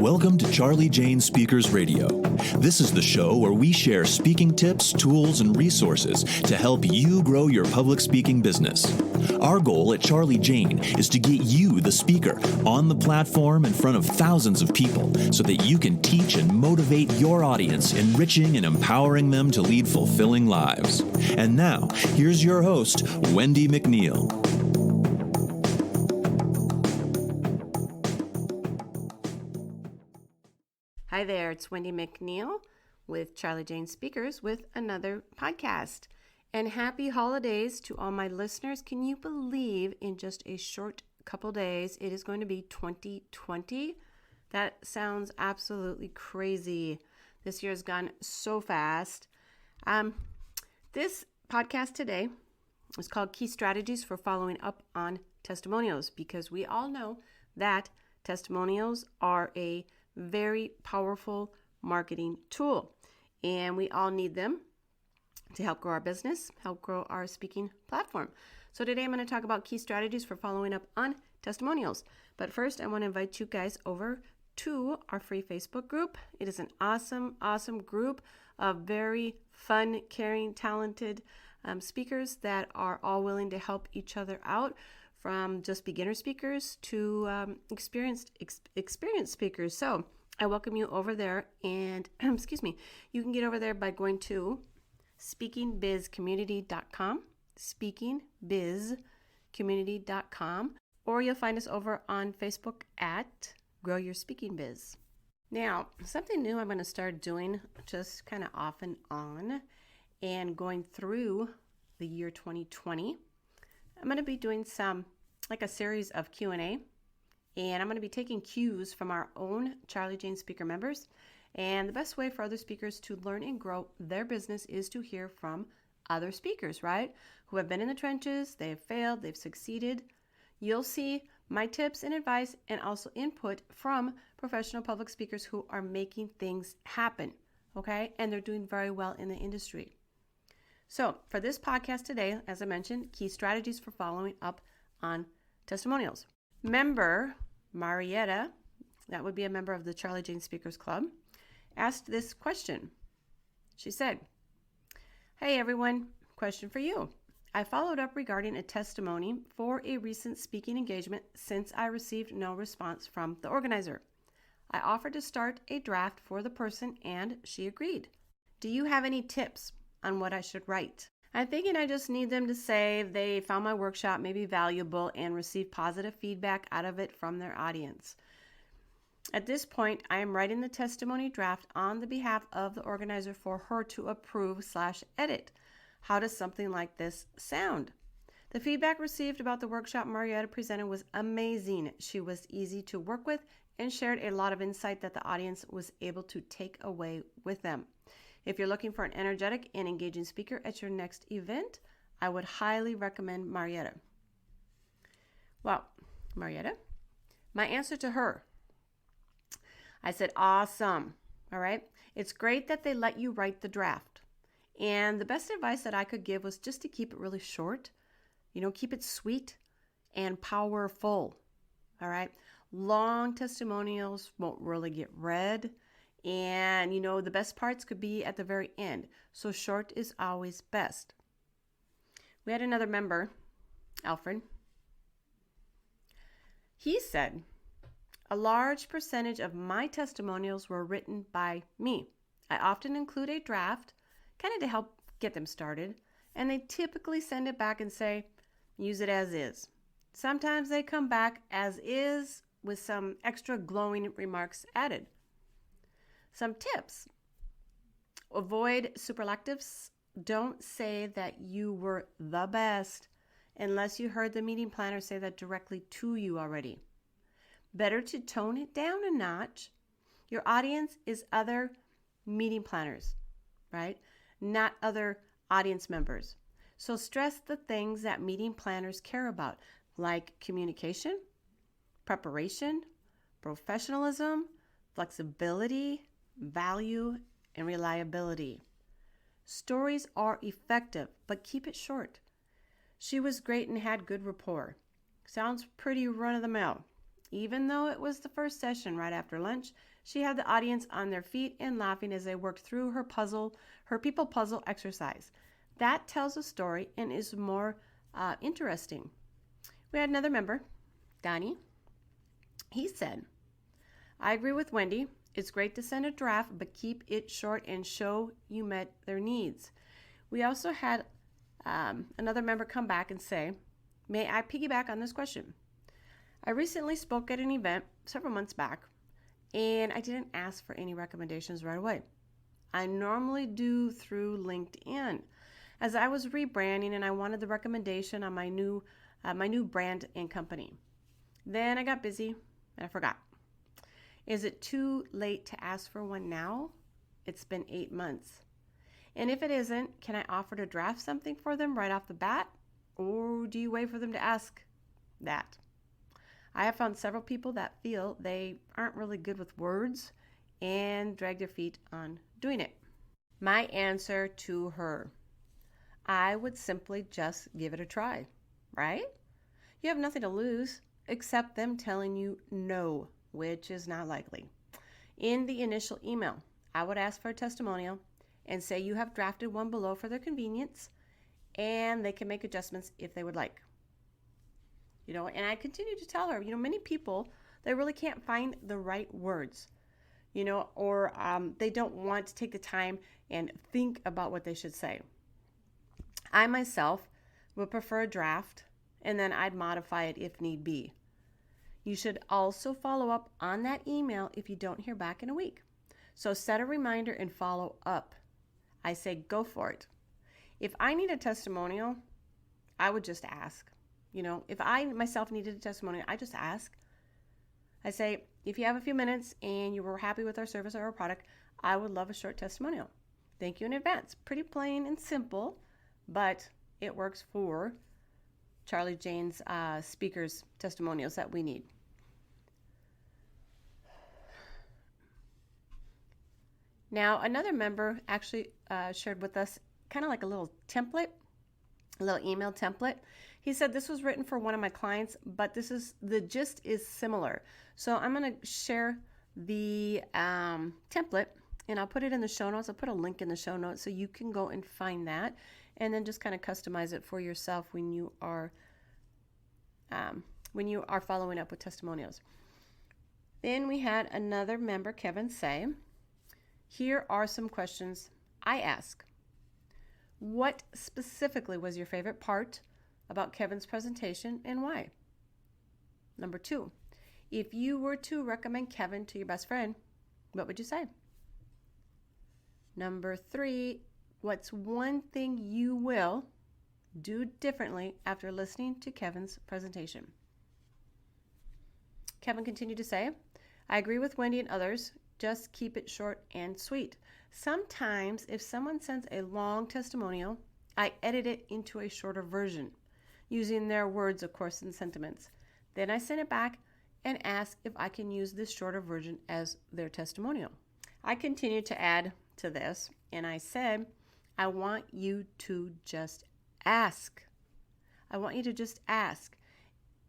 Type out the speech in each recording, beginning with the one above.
Welcome to Charli Jane Speakers Radio. This is the show where we share speaking tips, tools, and resources to help you grow your public speaking business. Our goal at Charli Jane is to get you, the speaker, on the platform in front of thousands of people so that you can teach and motivate your audience, enriching and empowering them to lead fulfilling lives. And now, here's your host, Wendi McNeil. Hi there, it's Wendi McNeil with Charli Jane Speakers with another podcast. And happy holidays to all my listeners. Can you believe in just a short couple days it is going to be 2020? That sounds absolutely crazy. This year has gone so fast. This podcast today is called Key Strategies for Following Up on Testimonials, because we all know that testimonials are a very powerful marketing tool, and we all need them to help grow our business, help grow our speaking platform. So today I'm going to talk about key strategies for following up on testimonials. But first, I want to invite you guys over to our free Facebook group. It is an awesome group of very fun, caring, talented speakers that are all willing to help each other out, from just beginner speakers to experienced speakers. So I welcome you over there, and you can get over there by going to speakingbizcommunity.com, speakingbizcommunity.com, or you'll find us over on Facebook at Grow Your Speaking Biz. Now, something new I'm going to start doing just kind of off and on, and going through the year 2020. I'm going to be doing a series of Q&A, and I'm going to be taking cues from our own Charli Jane Speaker members. And the best way for other speakers to learn and grow their business is to hear from other speakers, right? Who have been in the trenches, they have failed, they've succeeded. You'll see my tips and advice, and also input from professional public speakers who are making things happen, okay? And they're doing very well in the industry. So for this podcast today, as I mentioned, key strategies for following up on testimonials. Member Marietta, that would be a member of the Charli Jane Speakers Club, asked this question. She said, "Hey everyone, question for you. I followed up regarding a testimony for a recent speaking engagement since I received no response from the organizer. I offered to start a draft for the person and she agreed. Do you have any tips on what I should write? I'm thinking I just need them to say they found my workshop maybe valuable and receive positive feedback out of it from their audience. At this point, I am writing the testimony draft on the behalf of the organizer for her to approve/edit. How does something like this sound? The feedback received about the workshop Marietta presented was amazing. She was easy to work with and shared a lot of insight that the audience was able to take away with them. If you're looking for an energetic and engaging speaker at your next event, I would highly recommend Marietta." Well, Marietta, my answer to her, I said, awesome. All right. It's great that they let you write the draft. And the best advice that I could give was just to keep it really short. Keep it sweet and powerful. All right. Long testimonials won't really get read. And, the best parts could be at the very end. So short is always best. We had another member, Alfred. He said, "A large percentage of my testimonials were written by me. I often include a draft, kind of to help get them started, and they typically send it back and say, use it as is. Sometimes they come back as is with some extra glowing remarks added. Some tips: avoid superlatives. Don't say that you were the best unless you heard the meeting planner say that directly to you already. Better to tone it down a notch. Your audience is other meeting planners, right? Not other audience members. So stress the things that meeting planners care about, like communication, preparation, professionalism, flexibility, value, and reliability. Stories are effective, but keep it short. She was great and had good rapport. Sounds pretty run-of-the-mill. Even though it was the first session right after lunch, she had the audience on their feet and laughing as they worked through her people puzzle exercise. That tells a story and is more interesting. We had another member, Donnie. He said, I agree with Wendi. It's great to send a draft, but keep it short and show you met their needs. We also had another member come back and say, may I piggyback on this question? I recently spoke at an event several months back, and I didn't ask for any recommendations right away. I normally do through LinkedIn, as I was rebranding and I wanted the recommendation on my new brand and company. Then I got busy and I forgot. Is it too late to ask for one now? It's been 8 months. And if it isn't, can I offer to draft something for them right off the bat? Or do you wait for them to ask that? I have found several people that feel they aren't really good with words and drag their feet on doing it. My answer to her, I would simply just give it a try, right? You have nothing to lose except them telling you no, which is not likely. In the initial email, I would ask for a testimonial and say you have drafted one below for their convenience and they can make adjustments if they would like. And I continue to tell her, many people, they really can't find the right words, or they don't want to take the time and think about what they should say. I myself would prefer a draft, and then I'd modify it if need be. You should also follow up on that email if you don't hear back in a week. So set a reminder and follow up. I say go for it. If I need a testimonial, I would just ask. If I myself needed a testimonial, I just ask. I say, if you have a few minutes and you were happy with our service or our product, I would love a short testimonial. Thank you in advance. Pretty plain and simple, but it works for Charli Jane's speakers testimonials that we need. Now, another member actually shared with us kind of like a little template, a little email template. He said this was written for one of my clients, but the gist is similar. So I'm going to share the template and I'll put it in the show notes. I'll put a link in the show notes so you can go and find that and then just kind of customize it for yourself when you are following up with testimonials. Then we had another member, Kevin, say, here are some questions I ask. What specifically was your favorite part about Kevin's presentation and why? Number 2, if you were to recommend Kevin to your best friend, what would you say? Number 3, what's one thing you will do differently after listening to Kevin's presentation? Kevin continued to say, I agree with Wendi and others. Just keep it short and sweet. Sometimes if someone sends a long testimonial, I edit it into a shorter version, using their words, of course, and sentiments. Then I send it back and ask if I can use this shorter version as their testimonial. I continued to add to this, and I said, I want you to just ask. I want you to just ask.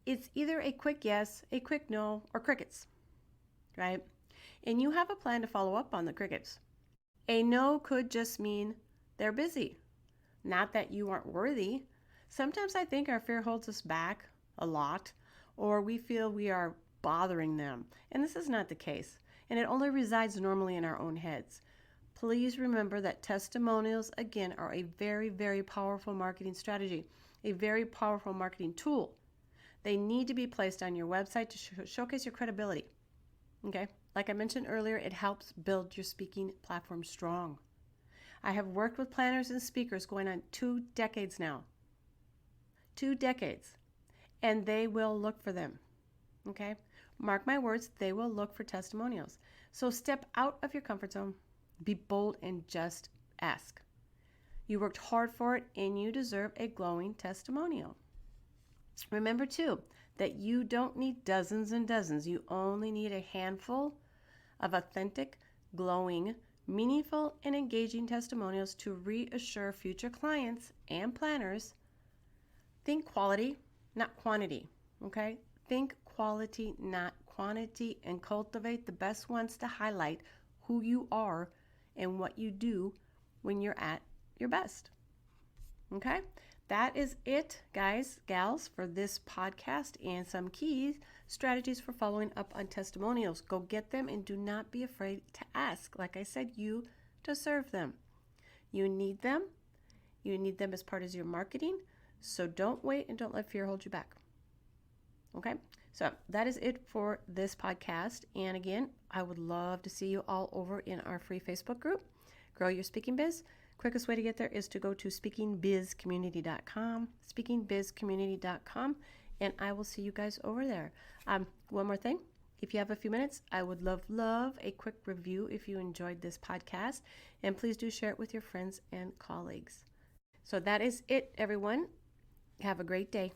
It's either a quick yes, a quick no, or crickets, right? And you have a plan to follow up on the crickets. A no could just mean they're busy, not that you aren't worthy. Sometimes I think our fear holds us back a lot, or we feel we are bothering them. And this is not the case. And it only resides normally in our own heads. Please remember that testimonials, again, are a very, very powerful marketing strategy, a very powerful marketing tool. They need to be placed on your website to showcase your credibility. Okay? Like I mentioned earlier, it helps build your speaking platform strong. I have worked with planners and speakers going on 2 decades now. 2 decades. And they will look for them. Okay? Mark my words, they will look for testimonials. So step out of your comfort zone. Be bold and just ask. You worked hard for it and you deserve a glowing testimonial. Remember too, that you don't need dozens and dozens. You only need a handful of authentic, glowing, meaningful, and engaging testimonials to reassure future clients and planners. Think quality, not quantity, okay? Think quality, not quantity, and cultivate the best ones to highlight who you are and what you do when you're at your best. Okay? That is it, guys, gals, for this podcast and some key strategies for following up on testimonials. Go get them and do not be afraid to ask. Like I said, you deserve them. You need them. You need them as part of your marketing. So don't wait and don't let fear hold you back. Okay? So that is it for this podcast. And again, I would love to see you all over in our free Facebook group, Grow Your Speaking Biz. Quickest way to get there is to go to speakingbizcommunity.com, speakingbizcommunity.com, and I will see you guys over there. One more thing. If you have a few minutes, I would love a quick review if you enjoyed this podcast, and please do share it with your friends and colleagues. So that is it, everyone. Have a great day.